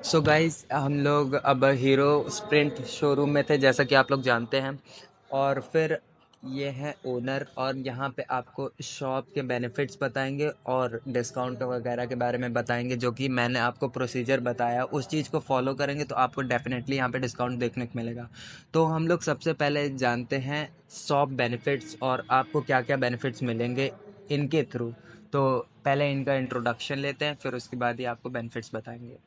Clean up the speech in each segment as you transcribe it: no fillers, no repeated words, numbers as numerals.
So guys हम लोग अब हीरो स्प्रिंट शोरूम में थे, जैसा कि आप लोग जानते हैं। और फिर ये है ओनर, और यहाँ पे आपको शॉप के बेनिफिट्स बताएंगे और डिस्काउंट वगैरह के बारे में बताएंगे, जो कि मैंने आपको प्रोसीजर बताया उस चीज़ को फॉलो करेंगे तो आपको डेफिनेटली यहाँ पे डिस्काउंट देखने को मिलेगा। तो हम लोग सबसे पहले जानते हैं शॉप बेनिफिट्स और आपको क्या क्या बेनिफिट्स मिलेंगे इनके थ्रू। तो पहले इनका इंट्रोडक्शन लेते हैं, फिर उसके बाद ही आपको बेनिफिट्स बताएंगे।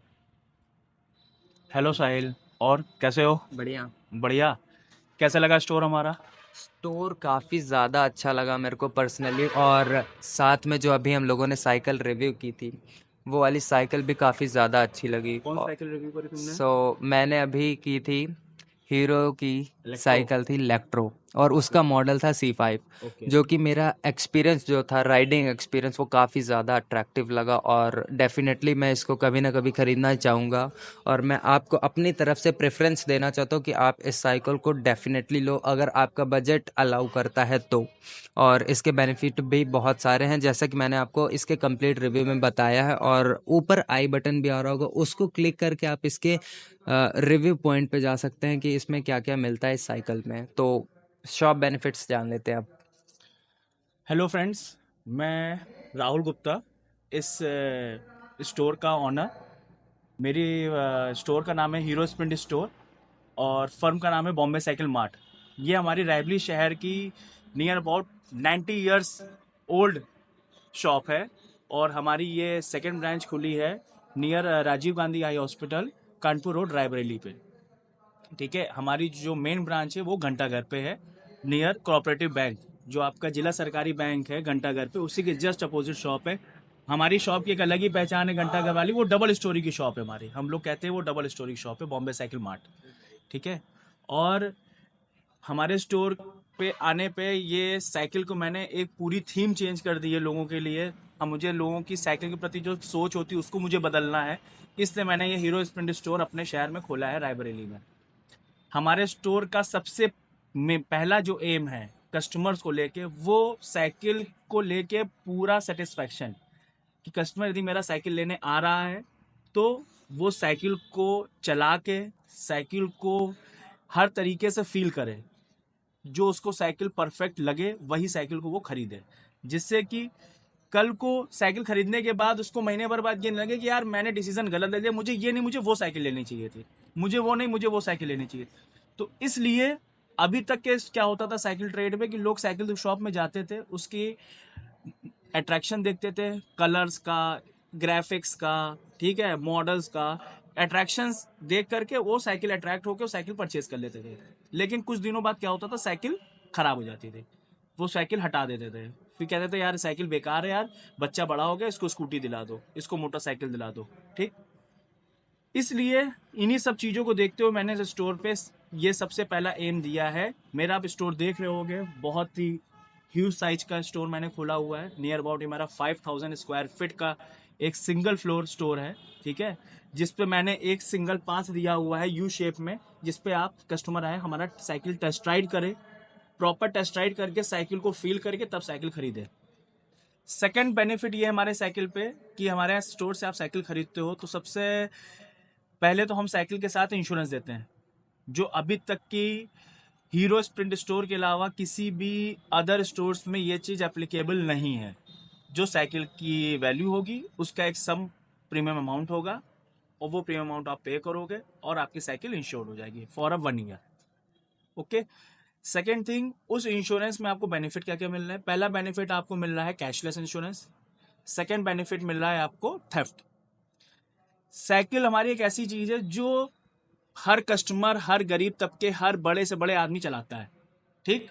हेलो साहिल। और कैसे हो? बढ़िया। बढ़िया। कैसा लगा स्टोर हमारा? स्टोर काफ़ी ज़्यादा अच्छा लगा मेरे को पर्सनली, और साथ में जो अभी हम लोगों ने साइकिल रिव्यू की थी वो वाली साइकिल भी काफ़ी ज़्यादा अच्छी लगी। कौन साइकिल रिव्यू करी तुमने? मैंने अभी की थी हीरो की इलेक्ट्रो। साइकिल थी इलेक्ट्रो, और ओके। उसका मॉडल था C5। ओके। जो कि मेरा एक्सपीरियंस जो था, राइडिंग एक्सपीरियंस, वो काफ़ी ज़्यादा अट्रैक्टिव लगा, और डेफिनेटली मैं इसको कभी ना कभी ख़रीदना चाहूँगा। और मैं आपको अपनी तरफ से प्रेफरेंस देना चाहता हूँ कि आप इस साइकिल को डेफिनेटली लो, अगर आपका बजट अलाउ करता है तो। और इसके बेनिफिट भी बहुत सारे हैं, जैसा कि मैंने आपको इसके कंप्लीट रिव्यू में बताया है, और ऊपर आई बटन भी आ रहा होगा, उसको क्लिक करके आप इसके रिव्यू पॉइंट पे जा सकते हैं कि इसमें क्या क्या मिलता है इस साइकिल में। तो शॉप बेनिफिट्स जान लेते हैं अब। हेलो फ्रेंड्स, मैं राहुल गुप्ता, इस स्टोर का ऑनर। मेरी स्टोर का नाम है हीरो स्प्रिंट स्टोर और फर्म का नाम है बॉम्बे साइकिल मार्ट। ये हमारी रायबली शहर की near about 90 years old shop है और हमारी ये सेकंड ब्रांच खुली है near Rajiv Gandhi eye hospital, Kanpur road, Raebareli पे। ठीक है, हमारी जो मेन ब्रांच है वो घंटाघर पे है, नियर कोऑपरेटिव बैंक। जो आपका जिला सरकारी बैंक है घंटाघर पे, उसी के जस्ट अपोजिट शॉप है। हमारी शॉप की एक अलग ही पहचान है घंटाघर वाली, वो डबल स्टोरी की शॉप है हमारी। हम लोग कहते हैं वो डबल स्टोरी शॉप है, बॉम्बे साइकिल मार्ट। ठीक है। और हमारे स्टोर पे आने पे ये साइकिल को मैंने एक पूरी थीम चेंज कर दी है लोगों के लिए। अब मुझे लोगों की साइकिल के प्रति जो सोच होती है उसको मुझे बदलना है, इसलिए मैंने ये हीरो स्प्लेंडर स्टोर अपने शहर में खोला है, रायबरेली में। हमारे स्टोर का सबसे में पहला जो एम है कस्टमर्स को लेके, वो साइकिल को लेके पूरा सेटिस्फैक्शन। कि कस्टमर यदि मेरा साइकिल लेने आ रहा है तो वो साइकिल को चला के, साइकिल को हर तरीके से फील करे, जो उसको साइकिल परफेक्ट लगे वही साइकिल को वो खरीदे। जिससे कि कल को साइकिल खरीदने के बाद उसको महीने भर बाद ये नहीं लगे कि यार मैंने डिसीजन गलत ले लिया, मुझे ये नहीं, मुझे वो साइकिल लेनी चाहिए थी, मुझे वो नहीं, मुझे वो साइकिल लेनी चाहिए थी। तो इसलिए अभी तक के क्या होता था साइकिल ट्रेड में कि लोग साइकिल शॉप में जाते थे, उसकी अट्रैक्शन देखते थे, कलर्स का, ग्राफिक्स का, ठीक है, मॉडल्स का, अट्रैक्शंस देख करके वो साइकिल अट्रैक्ट होकर साइकिल परचेज कर लेते थे। लेकिन कुछ दिनों बाद क्या होता था, साइकिल खराब हो जाती थी, वो साइकिल हटा देते थे। फिर कहते थे यार साइकिल बेकार है यार, बच्चा बड़ा हो गया, इसको स्कूटी दिला दो, इसको मोटरसाइकिल दिला दो। ठीक। इसलिए इन्हीं सब चीज़ों को देखते हुए मैंने स्टोर पे ये सबसे पहला एम दिया है। मेरा आप स्टोर देख रहे होगे, बहुत ही ह्यूज साइज का स्टोर मैंने खोला हुआ है। नियर अबाउट हमारा 5000 स्क्वायर फीट का एक सिंगल फ्लोर स्टोर है। ठीक है। जिसपे मैंने एक सिंगल पास दिया हुआ है यू शेप में, जिसपे आप कस्टमर आए, हमारा साइकिल टेस्ट राइड करे, प्रॉपर टेस्ट राइड करके साइकिल को फील करके तब साइकिल खरीदे। सेकंड बेनिफिट ये है हमारे साइकिल पे कि हमारे यहाँ स्टोर से आप साइकिल खरीदते हो तो सबसे पहले तो हम साइकिल के साथ इंश्योरेंस देते हैं, जो अभी तक की हीरो स्प्रिंट स्टोर के अलावा किसी भी अदर स्टोर्स में ये चीज़ एप्लीकेबल नहीं है। जो साइकिल की वैल्यू होगी उसका एक सम प्रीमियम अमाउंट होगा, और वो प्रीमियम अमाउंट आप पे करोगे और आपकी साइकिल इंश्योर्ड हो जाएगी for a 1 year. Okay. Second thing, उस इंश्योरेंस में आपको बेनिफिट क्या क्या मिल रहा है? पहला बेनिफिट आपको मिल रहा है कैशलेस इंश्योरेंस। सेकेंड बेनिफिट मिल रहा है आपको थेफ्ट। साइकिल हमारी एक ऐसी चीज़ है जो हर कस्टमर, हर गरीब तबके, हर बड़े से बड़े आदमी चलाता है। ठीक।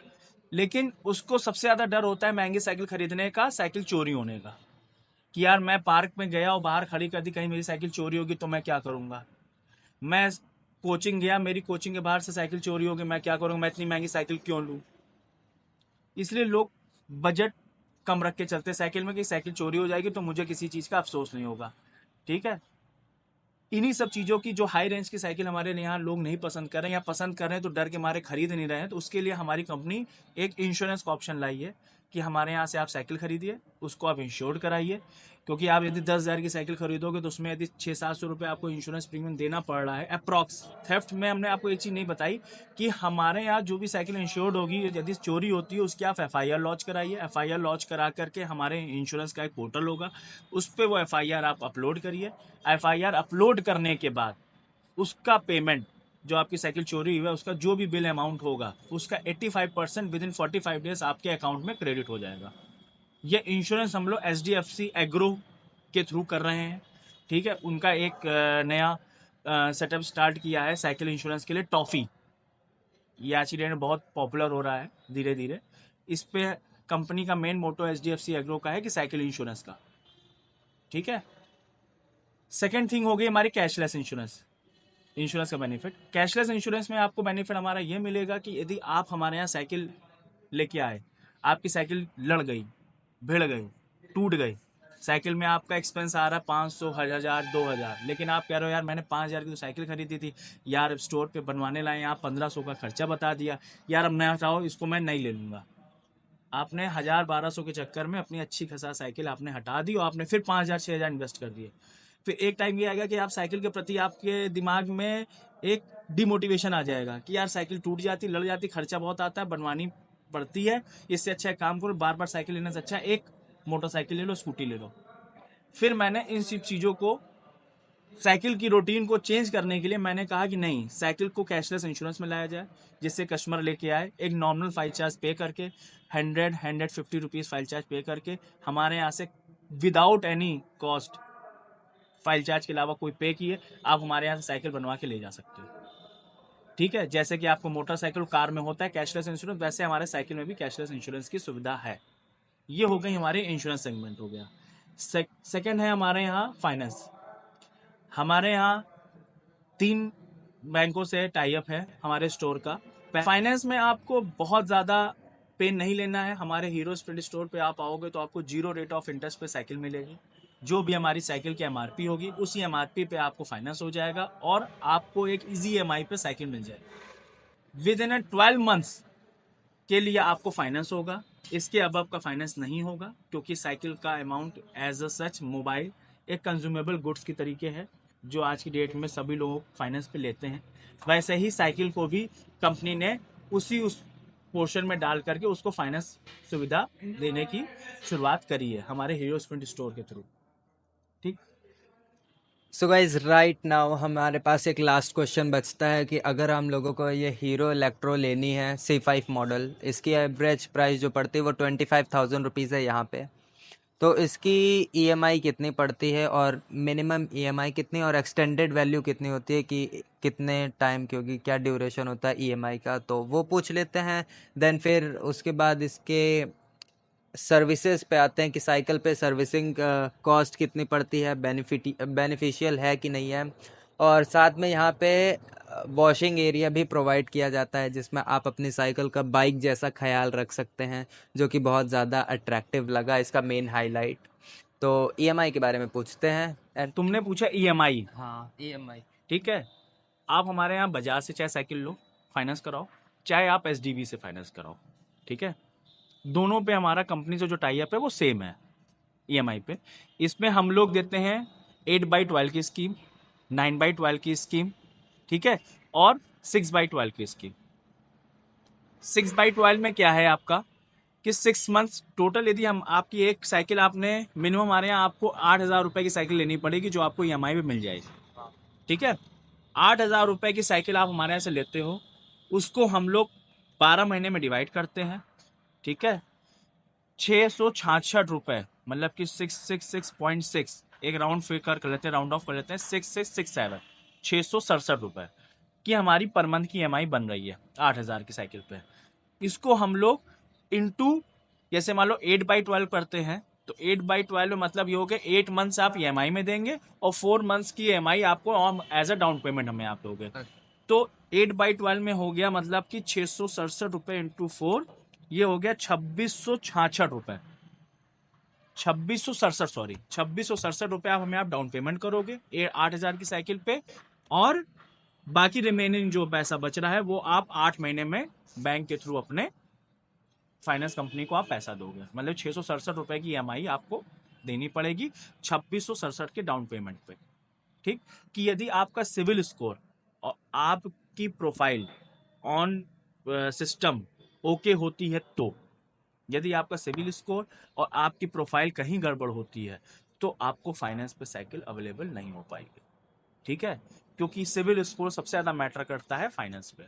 लेकिन उसको सबसे ज़्यादा डर होता है महंगी साइकिल खरीदने का, साइकिल चोरी होने का। कि यार मैं पार्क में गया और बाहर खड़ी कर दी, कहीं मेरी साइकिल चोरी होगी तो मैं क्या करूँगा। मैं कोचिंग गया, मेरी कोचिंग के बाहर से साइकिल चोरी होगी, मैं क्या करूँगा, मैं इतनी महंगी साइकिल क्यों लूँ। इसलिए लोग बजट कम रख के चलते साइकिल में कि साइकिल चोरी हो जाएगी तो मुझे किसी चीज़ का अफसोस नहीं होगा। ठीक है। इन्हीं सब चीज़ों की जो हाई रेंज की साइकिल हमारे यहाँ लोग नहीं पसंद कर रहे हैं, या पसंद कर रहे हैं तो डर के मारे खरीद नहीं रहे हैं, तो उसके लिए हमारी कंपनी एक इंश्योरेंस का ऑप्शन लाई है कि हमारे यहाँ से आप साइकिल खरीदिए, उसको आप इंश्योर कराइए, क्योंकि आप यदि 10,000 की साइकिल खरीदोगे तो उसमें यदि 600-700 रुपये आपको इंश्योरेंस प्रीमियम देना पड़ रहा है अप्रॉक्स। थेफ्ट में हमने आपको एक चीज़ नहीं बताई कि हमारे यहाँ जो भी साइकिल इंश्योर्ड होगी, यदि चोरी होती है उसकी आप FIR लॉन्च कराइए। FIR लॉन्च करा करके हमारे इंश्योरेंस का एक पोर्टल होगा, उस पर वो FIR आप अपलोड करिए। FIR अपलोड करने के बाद उसका पेमेंट, जो आपकी साइकिल चोरी हुई है उसका जो भी बिल अमाउंट होगा उसका 85% विद इन 45 डेज आपके अकाउंट में क्रेडिट हो जाएगा। ये इंश्योरेंस हम लोग SDFC एग्रो के थ्रू कर रहे हैं, ठीक है। उनका एक नया सेटअप स्टार्ट किया है साइकिल इंश्योरेंस के लिए, टॉफ़ी। ये आज की डेट में बहुत पॉपुलर हो रहा है धीरे धीरे। इस पे कंपनी का मेन मोटो SDFC एग्रो का है कि साइकिल इंश्योरेंस का, ठीक है। सेकेंड थिंग हो गई हमारी कैशलेस इंश्योरेंस का बेनिफिट। कैशलेस इंश्योरेंस में आपको बेनिफिट हमारा ये मिलेगा कि यदि आप हमारे यहाँ साइकिल लेके आए, आपकी साइकिल लड़ गई, भिड़ गई, टूट गई, साइकिल में आपका एक्सपेंस आ रहा है 500, 1000, 2000, लेकिन आप कह रहे हो यार मैंने 5000 की तो साइकिल खरीदी थी यार, स्टोर पे बनवाने लाए आप 1500 का खर्चा बता दिया यार, अब मैं चाहो इसको मैं नहीं ले लूँगा। आपने 1000-1200 के चक्कर में अपनी अच्छी खासा साइकिल आपने हटा दी और आपने फिर 5000-6000 इन्वेस्ट कर दिए। फिर एक टाइम ये आएगा कि आप साइकिल के प्रति आपके दिमाग में एक डिमोटिवेशन आ जाएगा कि यार साइकिल टूट जाती, लड़ जाती, खर्चा बहुत आता है, बनवानी पड़ती है, इससे अच्छा एक काम करो, बार बार साइकिल लेने से अच्छा एक मोटरसाइकिल ले लो, स्कूटी ले लो। फिर मैंने इन सब चीज़ों को, साइकिल की रूटीन को चेंज करने के लिए मैंने कहा कि नहीं, साइकिल को कैशलेस इंश्योरेंस में लाया जाए, जिससे कस्टमर लेके आए एक नॉर्मल फाइल चार्ज पे करके 150 रुपीज़ फाइल चार्ज पे करके हमारे यहाँ से without any cost, file charge के अलावा कोई पे किए, आप हमारे यहाँ से साइकिल बनवा के ले जा सकते हो, ठीक है। जैसे कि आपको मोटरसाइकिल कार में होता है कैशलेस इंश्योरेंस, वैसे हमारे साइकिल में भी कैशलेस इंश्योरेंस की सुविधा है। ये हो गई हमारे इंश्योरेंस सेगमेंट हो गया। सेकंड है हमारे यहाँ फाइनेंस। हमारे यहाँ 3 बैंकों से टाई अप है हमारे स्टोर का। फाइनेंस में आपको बहुत ज़्यादा पेन नहीं लेना है। हमारे हीरो स्प्रिंट स्टोर पे आप आओगे तो आपको 0 रेट ऑफ इंटरेस्ट पे साइकिल मिलेगी। जो भी हमारी साइकिल की MRP होगी उसी MRP पे आपको फाइनेंस हो जाएगा और आपको एक इजी EMI पे साइकिल मिल जाएगी। विद इन 12 मंथ्स के लिए आपको फाइनेंस होगा, इसके अबव का फाइनेंस नहीं होगा, क्योंकि साइकिल का amount as a such mobile एक कंज्यूमेबल गुड्स की तरीके है जो आज की डेट में सभी लोग फाइनेंस पे लेते हैं। वैसे ही साइकिल को भी कंपनी ने उस पोर्शन में डाल करके उसको फाइनेंस सुविधा देने की शुरुआत करी है हमारे हीरो स्प्रिंट स्टोर के थ्रू, ठीक। सो गाइज राइट नाउ हमारे पास एक लास्ट क्वेश्चन बचता है कि अगर हम लोगों को ये हीरो इलेक्ट्रो लेनी है C5 मॉडल, इसकी एवरेज प्राइस जो पड़ती है वो 25,000 रुपीज़ है यहाँ पे, तो इसकी EMI कितनी पड़ती है और मिनिमम EMI कितनी और एक्सटेंडेड वैल्यू कितनी होती है कि कितने टाइम की होगी, क्या ड्यूरेशन होता है EMI का, तो वो पूछ लेते हैं। देन फिर उसके बाद इसके सर्विसेज पे आते हैं कि साइकिल पे सर्विसिंग कॉस्ट कितनी पड़ती है, बेनिफिशियल है कि नहीं है, और साथ में यहाँ पे वॉशिंग एरिया भी प्रोवाइड किया जाता है जिसमें आप अपनी साइकिल का बाइक जैसा ख्याल रख सकते हैं, जो कि बहुत ज़्यादा अट्रैक्टिव लगा इसका मेन हाईलाइट। तो EMI के बारे में पूछते हैं। तुमने पूछा EMI, हाँ EMI, ठीक है। आप हमारे यहाँ बजाज से चाहे साइकिल लो, फाइनेंस कराओ, चाहे आप SDB से फाइनेंस कराओ, ठीक है। दोनों पे हमारा कंपनी से जो टाई अप है वो सेम है EMI पे। इसमें हम लोग देते हैं 8/12 की स्कीम, 9/12 की स्कीम, ठीक है, और 6/12 की स्कीम। 6/12 में क्या है आपका कि 6 मंथ्स टोटल, यदि हम आपकी एक साइकिल आपने मिनिमम हमारे यहाँ आपको 8,000 रुपये की साइकिल लेनी पड़ेगी जो आपको EMI पे मिल जाएगी, ठीक है। 8,000 रुपये की साइकिल आप हमारे यहाँ से लेते हो, उसको हम लोग 12 महीने में डिवाइड करते हैं, ठीक है। 666 रुपये, मतलब कि 666.6, एक राउंड फिगर कर लेते हैं, राउंड ऑफ कर लेते हैं, 6667, 667 रुपये की हमारी पर मंथ की EMI बन रही है 8,000 की साइकिल पे। इसको हम लोग इंटू, जैसे मान लो 8/12 करते हैं, तो 8/12 में मतलब ये हो गया 8 मंथ्स आप EMI में देंगे और 4 मंथ्स की EMI आपको एज अ डाउन पेमेंट हमें आप दोगे। तो 8/12 में हो गया मतलब कि 667 रुपये इंटू 4, ये हो गया 2666 रुपये, 2667, सॉरी 2667 रुपये आप हमें आप डाउन पेमेंट करोगे 8,000 की साइकिल पे, और बाकी रिमेनिंग जो पैसा बच रहा है वो आप 8 महीने में बैंक के थ्रू अपने फाइनेंस कंपनी को आप पैसा दोगे, मतलब 667 रुपये की EMI आपको देनी पड़ेगी 2667 के डाउन पेमेंट पे। ठीक, कि यदि आपका सिविल स्कोर और आपकी प्रोफाइल ऑन सिस्टम ओके होती है, तो यदि आपका सिविल स्कोर और आपकी प्रोफाइल कहीं गड़बड़ होती है तो आपको फाइनेंस पे साइकिल अवेलेबल नहीं हो पाएगी। ठीक है, क्योंकि सिविल स्कोर सबसे ज़्यादा मैटर करता है फाइनेंस पे।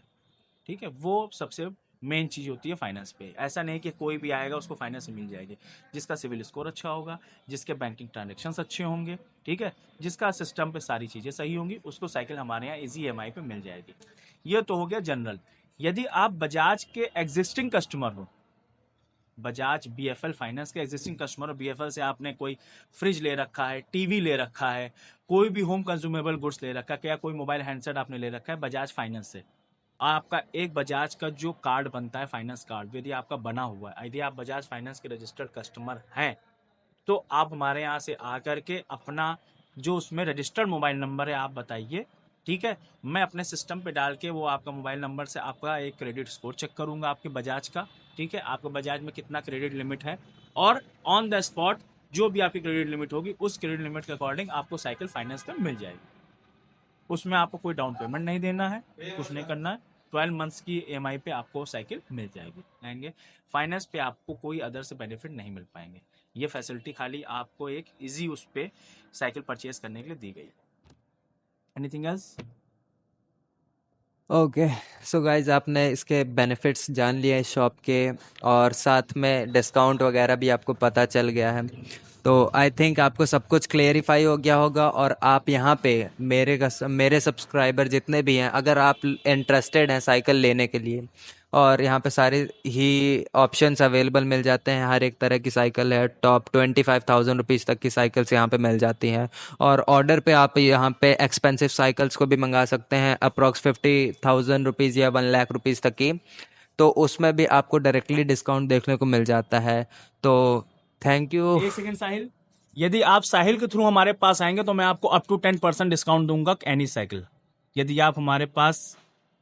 ठीक है, वो सबसे मेन चीज़ होती है फाइनेंस पे। ऐसा नहीं कि कोई भी आएगा उसको फाइनेंस मिल जाएगी। जिसका सिविल स्कोर अच्छा होगा, जिसके बैंकिंग ट्रांजेक्शन्स अच्छे होंगे, ठीक है, जिसका सिस्टम पे सारी चीज़ें सही होंगी, उसको साइकिल हमारे यहाँ इजी EMI पे मिल जाएगी। ये तो हो गया जनरल। यदि आप बजाज के एग्जिस्टिंग कस्टमर हो, बजाज BFL फाइनेंस के एग्जिस्टिंग कस्टमर और BFL से आपने कोई फ्रिज ले रखा है, टीवी ले रखा है, कोई भी होम कंज्यूमेबल गुड्स ले रखा है, क्या कोई मोबाइल हैंडसेट आपने ले रखा है बजाज फाइनेंस से, आपका एक बजाज का जो कार्ड बनता है फाइनेंस कार्ड, यदि आपका बना हुआ है, यदि आप बजाज फाइनेंस के रजिस्टर्ड कस्टमर हैं, तो आप हमारे यहाँ से आकर के अपना जो उसमें रजिस्टर्ड मोबाइल नंबर है आप बताइए। ठीक है, मैं अपने सिस्टम पे डाल के वो आपका मोबाइल नंबर से आपका एक क्रेडिट स्कोर चेक करूंगा आपके बजाज का। ठीक है, आपको बजाज में कितना क्रेडिट लिमिट है, और ऑन द स्पॉट जो भी आपकी क्रेडिट लिमिट होगी उस क्रेडिट लिमिट के अकॉर्डिंग आपको साइकिल फाइनेंस पर मिल जाएगी। उसमें आपको कोई डाउन पेमेंट नहीं देना है, कुछ नहीं करना है। 12 मंथ्स की EMI पे आपको साइकिल मिल जाएगी। फाइनेंस पे आपको कोई अदर से बेनिफिट नहीं मिल पाएंगे। ये फैसिलिटी खाली आपको एक इजी उस पे साइकिल परचेज करने के लिए दी गई। Anything else? Okay, so guys आपने इसके बेनिफिट्स जान लिए इस शॉप के, और साथ में डिस्काउंट वगैरह भी आपको पता चल गया है। तो आई थिंक आपको सब कुछ क्लेरिफाई हो गया होगा, और आप यहाँ पे मेरे सब्सक्राइबर जितने भी हैं, अगर आप इंटरेस्टेड हैं साइकिल लेने के लिए, और यहाँ पे सारे ही ऑप्शंस अवेलेबल मिल जाते हैं, हर एक तरह की साइकिल है, टॉप 25,000 रुपीज़ तक की साइकिल्स यहाँ पे मिल जाती हैं। और ऑर्डर पे आप यहाँ पे एक्सपेंसिव साइकिल्स को भी मंगा सकते हैं, अप्रॉक्स 50,000 रुपीज़ या 1 लाख रुपीज़ तक की, तो उसमें भी आपको डायरेक्टली डिस्काउंट देखने को मिल जाता है। तो थैंक यू। एक सेकेंड साहिल, यदि आप साहिल के थ्रू हमारे पास आएंगे तो मैं आपको अप टू 10% डिस्काउंट दूंगा एनी साइकिल। यदि आप हमारे पास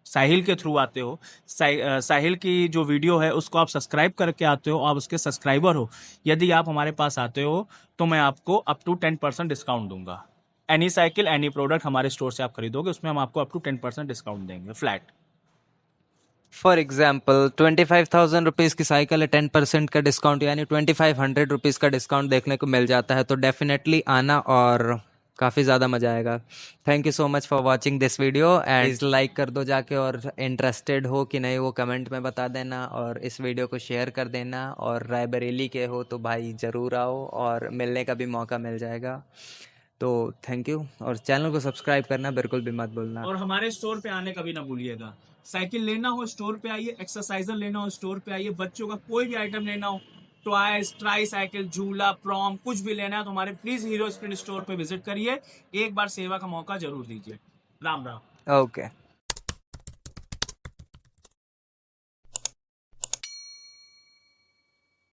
साहिल के थ्रू आते हो, साहिल की जो वीडियो है उसको आप सब्सक्राइब करके आते हो, आप उसके सब्सक्राइबर हो, यदि आप हमारे पास आते हो तो मैं आपको अप टू 10% डिस्काउंट दूंगा। एनी साइकिल, एनी प्रोडक्ट हमारे स्टोर से आप खरीदोगे उसमें हम आपको अप टू 10% डिस्काउंट देंगे फ्लैट। फॉर एग्जाम्पल 25,000 रुपीज़ की साइकिल है, 10% का डिस्काउंट यानी 2,500 रुपीज़ का डिस्काउंट देखने को मिल जाता है। तो डेफिनेटली आना, और काफ़ी ज़्यादा मज़ा आएगा। Thank you so much for watching this video, and please like कर दो जाके, और इंटरेस्टेड हो कि नहीं वो कमेंट में बता देना, और इस वीडियो को शेयर कर देना, और रायबरेली के हो तो भाई ज़रूर आओ, और मिलने का भी मौका मिल जाएगा। तो थैंक यू, और चैनल को सब्सक्राइब करना बिल्कुल भी मत भूलना। और हमारे स्टोर पे आने का भी ना भूलिएगा। साइकिल लेना हो स्टोर पे आइए, एक्सरसाइजर लेना हो स्टोर पे आइए, बच्चों का कोई भी आइटम लेना हो, टॉयज, ट्राई साइकिल, झूला, प्रॉम, कुछ भी लेना है तो हमारे प्लीज हीरो स्प्रिंट स्टोर पे विजिट करिए। एक बार सेवा का मौका जरूर दीजिए। राम राम। ओके।